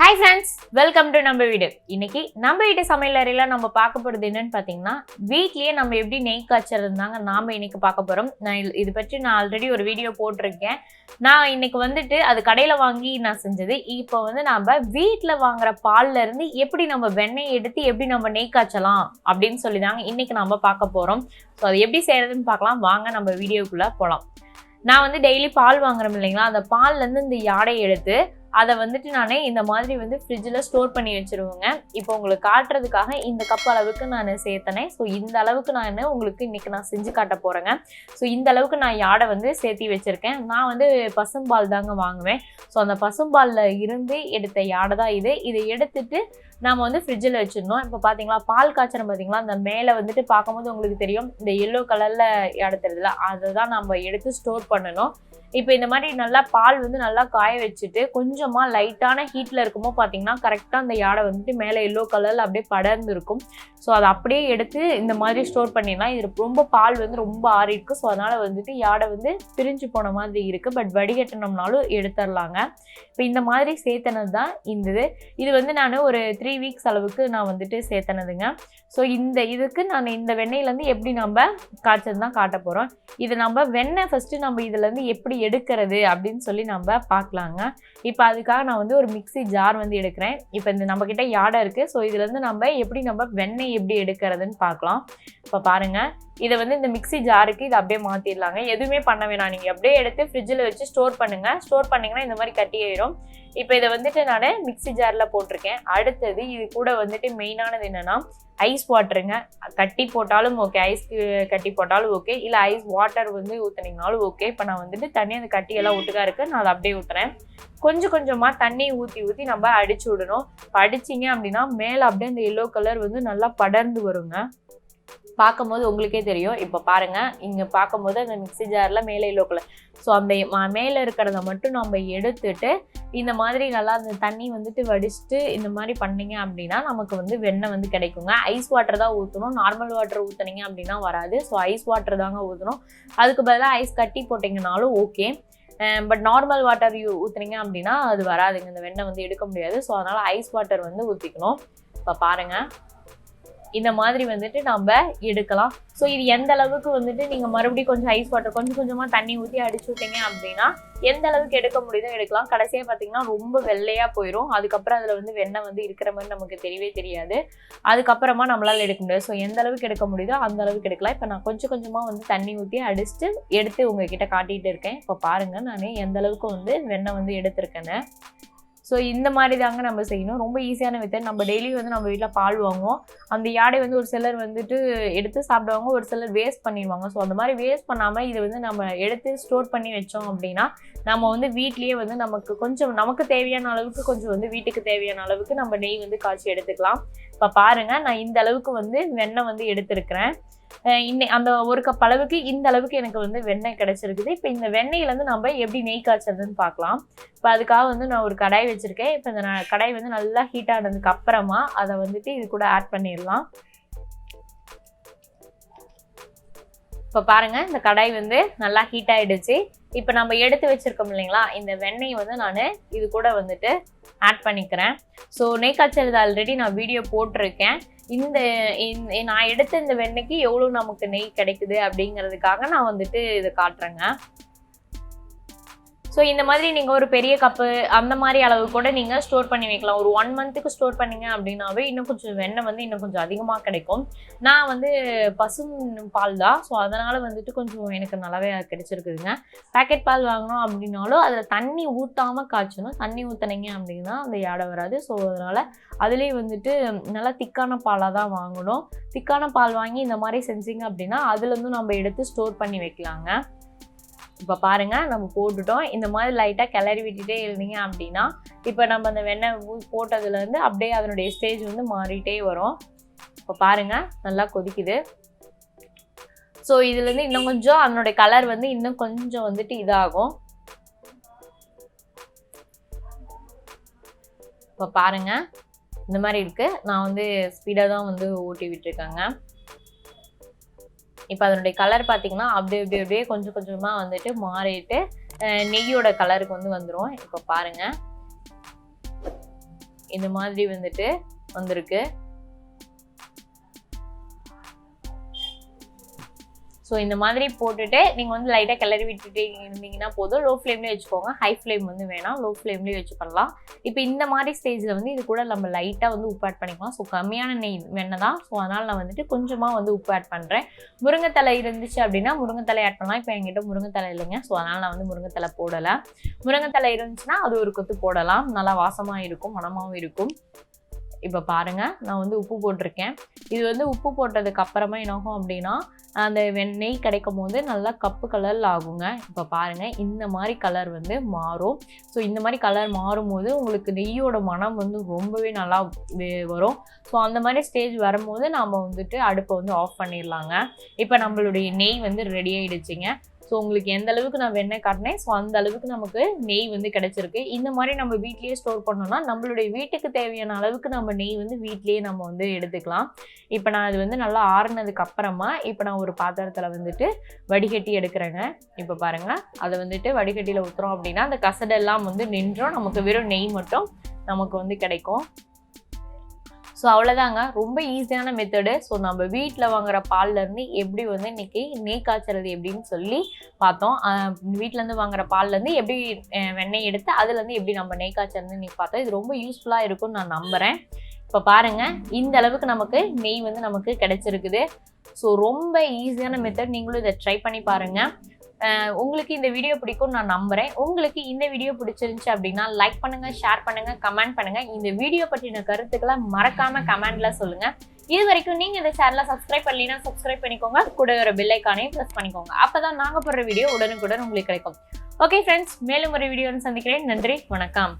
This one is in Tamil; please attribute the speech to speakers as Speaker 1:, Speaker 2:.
Speaker 1: Hi friends, welcome to Namma Veedu. இன்னைக்கு நம்ம வீட்டு சமையல் அறையில நம்ம பார்க்க போறது என்னன்னு பாத்தீங்கன்னா, வீட்லயே நம்ம எப்படி நெய் காய்ச்சறதுதாங்க நாம இன்னைக்கு பார்க்க போறோம். இது பற்றி நான் ஆல்ரெடி ஒரு வீடியோ போட்டிருக்கேன். நான் இன்னைக்கு வந்துட்டு அது கடையில வாங்கி நான் செஞ்சது. இப்போ வந்து நாம வீட்ல வாங்குற பால்ல இருந்து எப்படி நம்ம வெண்ணெய் எடுத்து எப்படி நம்ம நெய் காய்ச்சலாம் அப்படின்னு சொல்லி தாங்க இன்னைக்கு நாம பார்க்க போறோம். ஸோ அது எப்படி செய்யறதுன்னு பார்க்கலாம். வாங்க நம்ம வீடியோக்குள்ள போலாம். நான் வந்து டெய்லி பால் வாங்குறேன் இல்லைங்களா, அந்த பால்ல இருந்து இந்த யாடை எடுத்து அதை வந்துட்டு நானே இந்த மாதிரி வந்து ஃப்ரிட்ஜில் ஸ்டோர் பண்ணி வச்சுருவேங்க. இப்போ உங்களுக்கு காட்டுறதுக்காக இந்த கப் அளவுக்கு நான் சேர்த்தனேன். ஸோ இந்த அளவுக்கு நான் உங்களுக்கு இன்றைக்கி நான் செஞ்சு காட்ட போகிறேங்க. ஸோ இந்த அளவுக்கு நான் யாடை வந்து சேர்த்தி வச்சுருக்கேன். நான் வந்து பசும்பால் தாங்க வாங்குவேன். ஸோ அந்த பசும்பாலில் இருந்து எடுத்த யாடை தான் இது. இதை எடுத்துட்டு நாம் வந்து ஃப்ரிட்ஜில் வச்சிடணும். இப்போ பார்த்தீங்களா பால் காய்ச்சணும் பார்த்தீங்களா, அந்த மேலே வந்துட்டு பார்க்கும்போது உங்களுக்கு தெரியும் இந்த எல்லோ கலரில் எடுத்துறதுல அதை தான் நம்ம எடுத்து ஸ்டோர் பண்ணணும். இப்போ இந்த மாதிரி நல்லா பால் வந்து நல்லா காய வச்சுட்டு கொஞ்சமாக லைட்டான ஹீட்டில் இருக்குமோ பார்த்தீங்கன்னா கரெக்டாக அந்த யாடை வந்துட்டு மேலே எல்லோ கலரில் அப்படியே படர்ந்து இருக்கும். ஸோ அதை அப்படியே எடுத்து இந்த மாதிரி ஸ்டோர் பண்ணிடலாம். இது ரொம்ப பால் வந்து ரொம்ப ஆறி இருக்குது. ஸோ அதனால் வந்துட்டு யாடை வந்து பிரிஞ்சு போன மாதிரி இருக்குது. பட் வடிகட்டினோம்னாலும் எடுத்துடலாங்க. இப்போ இந்த மாதிரி சேர்த்தனது தான் இது வந்து நான் ஒரு 3 வீக்ஸ் அளவுக்கு நான் வந்துட்டு சேர்த்தனதுங்க. ஸோ இதுக்கு நான் இந்த வெண்ணெயிலேருந்து எப்படி நம்ம காய்ச்சது தான் காட்ட போகிறோம். இது நம்ம வெண்ணெய் ஃபஸ்ட்டு நம்ம இதுலேருந்து எப்படி எடுக்கிறது அப்படின்னு சொல்லி நம்ம பார்க்கலாங்க. இப்போ அதுக்காக நான் வந்து ஒரு மிக்ஸி ஜார் வந்து எடுக்கிறேன். இப்போ இந்த நம்மக்கிட்ட யாடை இருக்குது. ஸோ இதுலேருந்து நம்ம வெண்ணெய் எப்படி எடுக்கிறதுன்னு பார்க்கலாம். இப்போ பாருங்கள், இதை வந்து இந்த மிக்ஸி ஜாருக்கு இதை அப்படியே மாற்றிடலாங்க. எதுவுமே பண்ண வேணாம், நீங்கள் அப்படியே எடுத்து ஃப்ரிட்ஜில் வச்சு ஸ்டோர் பண்ணுங்கள். ஸ்டோர் பண்ணிங்கன்னா இந்த மாதிரி கட்டி ஆயிடும். இப்போ இதை வந்துட்டு நான் மிக்ஸி ஜாரில் போட்டிருக்கேன். அடுத்தது இது கூட வந்துட்டு மெயினானது என்னென்னா ஐஸ் வாட்டருங்க. கட்டி போட்டாலும் ஓகே, ஐஸ்க்கு கட்டி போட்டாலும் ஓகே, இல்லை ஐஸ் வாட்டர் வந்து ஊற்றுனீங்கனாலும் ஓகே. இப்போ நான் வந்துட்டு தண்ணி அந்த கட்டியெல்லாம் ஒட்டுக்கா இருக்குது, நான் அதை அப்படியே ஊற்றுறேன். கொஞ்சம் கொஞ்சமாக தண்ணி ஊற்றி நம்ம அடிச்சு விடணும். இப்போ அடிச்சிங்க அப்படின்னா மேலே அப்படியே அந்த எல்லோ கலர் வந்து நல்லா படர்ந்து வருங்க. பார்க்கும்போது உங்களுக்கே தெரியும். இப்போ பாருங்கள், இங்கே பார்க்கும்போது அந்த மிக்ஸி ஜாரில் மேலே எல்லோ கலர். ஸோ அந்த மேலே இருக்கிறத மட்டும் நம்ம எடுத்துட்டு இந்த மாதிரி நல்லா அந்த தண்ணி வந்துட்டு வடிச்சுட்டு இந்த மாதிரி பண்ணிங்க அப்படின்னா நமக்கு வந்து வெண்ணெய் வந்து கிடைக்குங்க. ஐஸ் வாட்டர் தான் ஊற்றணும். நார்மல் வாட்டர் ஊற்றுனீங்க அப்படின்னா வராது. ஸோ ஐஸ் வாட்டர் தாங்க ஊற்றணும். அதுக்கு பதிலாக ஐஸ் கட்டி போட்டிங்கனாலும் ஓகே. பட் நார்மல் வாட்டர் ஊற்றுனீங்க அப்படின்னா அது வராதுங்க, இந்த வெண்ணெய் வந்து எடுக்க முடியாது. ஸோ அதனால் ஐஸ் வாட்டர் வந்து ஊற்றிக்கணும். இப்போ பாருங்கள், இந்த மாதிரி வந்துட்டு நம்ம எடுக்கலாம். ஸோ இது எந்த அளவுக்கு வந்துட்டு நீங்கள் மறுபடியும் கொஞ்சம் ஐஸ் வாட்டர் கொஞ்சம் கொஞ்சமாக தண்ணி ஊற்றி அடிச்சு விட்டீங்க அப்படின்னா எந்த அளவுக்கு எடுக்க முடியுதோ எடுக்கலாம். கடைசியாக பார்த்தீங்கன்னா ரொம்ப வெள்ளையாக போயிடும். அதுக்கப்புறம் அதில் வந்து வெண்ணெய் வந்து இருக்கிற மாதிரி நமக்கு தெரியவே தெரியாது. அதுக்கப்புறமா நம்மளால் எடுக்க முடியாது. ஸோ எந்த அளவுக்கு எடுக்க முடியுதோ அந்த அளவுக்கு எடுக்கலாம். இப்போ நான் கொஞ்சம் கொஞ்சமாக வந்து தண்ணி ஊற்றி அடிச்சுட்டு எடுத்து உங்ககிட்ட காட்டிகிட்டு இருக்கேன். இப்போ பாருங்கள் நான் எந்த அளவுக்கு வந்து வெண்ணெய் வந்து எடுத்திருக்கேன்னு. ஸோ இந்த மாதிரி தாங்க நம்ம செய்யணும். ரொம்ப ஈஸியான மெத்தட். நம்ம டெய்லி வந்து நம்ம வீட்டில் பால் வாங்குவோம். அந்த யாடை வந்து ஒரு சிலர் வந்துட்டு எடுத்து சாப்பிடுவாங்க, ஒரு சிலர் வேஸ்ட் பண்ணிடுவாங்க. ஸோ அந்த மாதிரி வேஸ்ட் பண்ணாமல் இதை வந்து நம்ம எடுத்து ஸ்டோர் பண்ணி வச்சோம் அப்படின்னா நம்ம வந்து வீட்லேயே வந்து நமக்கு தேவையான அளவுக்கு கொஞ்சம் வந்து வீட்டுக்கு தேவையான அளவுக்கு நம்ம நெய் வந்து காய்ச்சி எடுத்துக்கலாம். இப்போ பாருங்கள், நான் இந்த அளவுக்கு வந்து வெண்ணெய் வந்து எடுத்துருக்கிறேன். அந்த ஒரு கப் அளவுக்கு இந்த அளவுக்கு எனக்கு வந்து வெண்ணெய் கிடைச்சிருக்குது. இப்போ இந்த வெண்ணெயிலேருந்து நம்ம எப்படி நெய் காய்ச்சறதுன்னு பார்க்கலாம். இப்போ அதுக்காக வந்து நான் ஒரு கடாய் வச்சுருக்கேன். இப்போ இந்த கடாய் வந்து நல்லா ஹீட் ஆனதுக்கு அப்புறமா அதை வந்துட்டு இது கூட ஆட் பண்ணிடலாம். இப்போ பாருங்கள், இந்த கடாய் வந்து நல்லா ஹீட் ஆகிடுச்சு. இப்போ நம்ம எடுத்து வச்சுருக்கோம் இல்லைங்களா, இந்த வெண்ணெய் வந்து நான் இது கூட வந்துட்டு ஆட் பண்ணிக்கிறேன். ஸோ நெய் காய்ச்சல் ஆல்ரெடி நான் வீடியோ போட்டிருக்கேன். நான் எடுத்த இந்த வெண்ணெய்க்கு எவ்வளோ நமக்கு நெய் கிடைக்குது அப்படிங்கிறதுக்காக நான் வந்துட்டு இதை காட்டுறேங்க. ஸோ இந்த மாதிரி நீங்கள் ஒரு பெரிய கப்பு அந்த மாதிரி அளவு கூட நீங்கள் ஸ்டோர் பண்ணி வைக்கலாம். ஒரு 1 மந்த்துக்கு ஸ்டோர் பண்ணிங்க அப்படின்னாவே இன்னும் கொஞ்சம் வெண்ணெய் வந்து இன்னும் கொஞ்சம் அதிகமாக கிடைக்கும். நான் வந்து பசும் பால் தான். ஸோ அதனால் வந்துட்டு கொஞ்சம் எனக்கு நல்லாவே கிடைச்சிருக்குதுங்க. பேக்கெட் பால் வாங்கினோம் அப்படின்னாலும் அதில் தண்ணி ஊற்றாமல் காய்ச்சணும். தண்ணி ஊற்றினீங்க அப்படின்னா அந்த யாடை வராது. ஸோ அதனால் அதுலேயே வந்துட்டு நல்லா திக்கான பாலாக தான் வாங்கணும். திக்கான பால் வாங்கி இந்த மாதிரி செஞ்சிங்க அப்படின்னா அதுலேருந்து நம்ம எடுத்து ஸ்டோர் பண்ணி வைக்கலாங்க. இப்போ பாருங்கள், நம்ம போட்டுட்டோம். இந்த மாதிரி லைட்டாக கிளறி விட்டுட்டே இருந்தீங்க அப்படின்னா இப்போ நம்ம அந்த வெண்ணெய் போட்டதுலேருந்து அப்படியே அதனுடைய ஸ்டேஜ் வந்து மாறிட்டே வரும். இப்போ பாருங்கள், நல்லா கொதிக்குது. ஸோ இதுலேருந்து இன்னும் கொஞ்சம் அதனுடைய கலர் வந்து இன்னும் கொஞ்சம் வந்துட்டு இதாகும். இப்போ பாருங்கள், இந்த மாதிரி இருக்குது. நான் வந்து ஸ்பீடாக தான் வந்து ஊட்டி விட்டுருக்கேங்க. இப்போ அதனுடைய கலர் பார்த்தீங்கன்னா அப்படியே கொஞ்சம் கொஞ்சமாக வந்துட்டு மாறிட்டு நெய்யோட கலருக்கு வந்து வந்துடும். இப்போ பாருங்கள், இந்த மாதிரி வந்துட்டு வந்திருக்கு. ஸோ இந்த மாதிரி போட்டுட்டு நீங்கள் வந்து லைட்டாக கிளறி விட்டுட்டு இருந்தீங்கன்னா போதும். லோ ஃப்ளேம்லேயே வச்சுக்கோங்க, ஹை ஃப்ளேம் வந்து வேணாம், லோ ஃப்ளேம்லேயே வச்சு பண்ணலாம். இப்போ இந்த மாதிரி ஸ்டேஜில் வந்து இது கூட நம்ம லைட்டாக வந்து உப்பு ஆட் பண்ணிக்கலாம். ஸோ கம்மியான வெண்ணெய் தான், ஸோ அதனால் நான் வந்துட்டு கொஞ்சமாக வந்து உப்பு ஆட் பண்ணுறேன். முருங்கைத்தலை இருந்துச்சு அப்படின்னா முருங்கைத்தலை ஆட் பண்ணலாம். இப்போ என்கிட்ட முருங்கைத்தலை இல்லைங்க, ஸோ அதனால் நான் வந்து முருங்கைத்தலை போடலை. முருங்கைத்தலை இருந்துச்சுன்னா அது ஒரு கொத்து போடலாம், நல்லா வாசமாக இருக்கும், மணமாகவும் இருக்கும். இப்போ பாருங்கள், நான் வந்து உப்பு போட்டிருக்கேன். இது வந்து உப்பு போட்டதுக்கு அப்புறமா என்னாகும் அப்படின்னா அந்த நெய் கிடைக்கும் போது நல்லா கப்பு கலரில் ஆகுங்க. இப்போ பாருங்கள், இந்த மாதிரி கலர் வந்து மாறும். ஸோ இந்த மாதிரி கலர் மாறும்போது உங்களுக்கு நெய்யோட மனம் வந்து ரொம்பவே நல்லா வரும். ஸோ அந்த மாதிரி ஸ்டேஜ் வரும்போது நாம் வந்துட்டு அடுப்பை வந்து ஆஃப் பண்ணிடலாங்க. இப்போ நம்மளுடைய நெய் வந்து ரெடி ஆகிடுச்சிங்க. ஸோ உங்களுக்கு எந்த அளவுக்கு நான் வெண்ணெய் காட்டினேன், ஸோ அந்த அளவுக்கு நமக்கு நெய் வந்து கிடச்சிருக்கு. இந்த மாதிரி நம்ம வீட்லேயே ஸ்டோர் பண்ணோம்னா நம்மளுடைய வீட்டுக்கு தேவையான அளவுக்கு நம்ம நெய் வந்து வீட்லேயே நம்ம வந்து எடுத்துக்கலாம். இப்போ நான் அது வந்து நல்லா ஆறுனதுக்கு அப்புறமா இப்போ நான் ஒரு பாத்திரத்தில் வந்துட்டு வடிகட்டி எடுக்கிறேங்க. இப்போ பாருங்கள், அதை வந்துட்டு வடிகட்டியில் ஊற்றுறோம் அப்படின்னா அந்த கசடெல்லாம் வந்து நின்றோம், நமக்கு வெறும் நெய் மட்டும் நமக்கு வந்து கிடைக்கும். ஸோ அவ்வளோதாங்க, ரொம்ப ஈஸியான மெத்தடு. ஸோ நம்ம வீட்டில் வாங்குகிற பால்லேருந்து எப்படி வந்து இன்றைக்கி நெய் காய்ச்சறது எப்படின்னு சொல்லி பார்த்தோம். வீட்டிலேருந்து வாங்குகிற பால்லேருந்து எப்படி வெண்ணெய் எடுத்து அதுலேருந்து எப்படி நம்ம நெய் காய்ச்சறதுன்னு இன்றைக்கி பார்த்தோம். இது ரொம்ப யூஸ்ஃபுல்லாக இருக்கும்னு நான் நம்புகிறேன். இப்போ பாருங்கள், இந்த அளவுக்கு நமக்கு நெய் வந்து நமக்கு கிடைச்சிருக்குது. ஸோ ரொம்ப ஈஸியான மெத்தட், நீங்களும் இதை ட்ரை பண்ணி பாருங்கள். உங்களுக்கு இந்த வீடியோ பிடிக்கும்னு நான் நம்புகிறேன். உங்களுக்கு இந்த வீடியோ பிடிச்சிருந்துச்சு அப்படின்னா லைக் பண்ணுங்கள், ஷேர் பண்ணுங்கள், கமெண்ட் பண்ணுங்கள். இந்த வீடியோ பற்றின கருத்துக்களை மறக்காமல் கமெண்டில் சொல்லுங்கள். இது வரைக்கும் நீங்கள் இந்த சேனலை சப்ஸ்கிரைப் பண்ணலைன்னா சப்ஸ்கிரைப் பண்ணிக்கோங்க, கூட ஒரு பெல் ஐக்கானையும் ப்ரெஸ் பண்ணிக்கோங்க. அப்போ தான் நாங்கள் போடுற வீடியோ உடனுக்குடன் உங்களுக்கு கிடைக்கும். ஓகே ஃப்ரெண்ட்ஸ், மேலும் ஒரு வீடியோன்னு சந்திக்கிறேன். நன்றி, வணக்கம்.